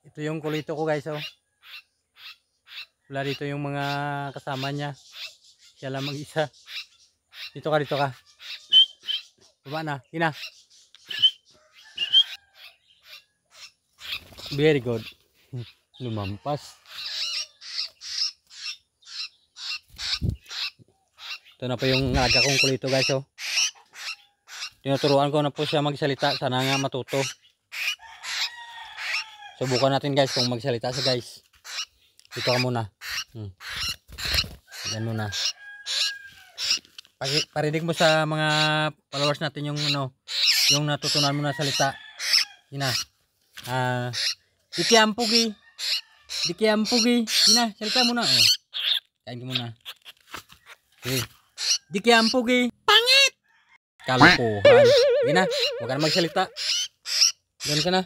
Ito yung kulito ko guys, oh. Wala dito yung mga kasama niya. Siya lang mag-isa. Dito ka, dito ka. Baba na, hina. Very good. Lumampas. Ito na po yung alaga kong kulito guys, oh. Tinuturuan ko na po siya magsalita. Sana nga matuto. Subukan natin guys kung magsalita siya guys. Dito ka muna. Yan muna. Parinig mo sa mga followers natin yung ano, yung natutunan mo na salita. Hina. Dikiampugi. Dikiampugi. Hina, salita muna. Oh. Kain ka muna. Okay. Dikiampugi. Pangit. Kalokohan. Hina, huwag ka na magsalita. Ganun ka na.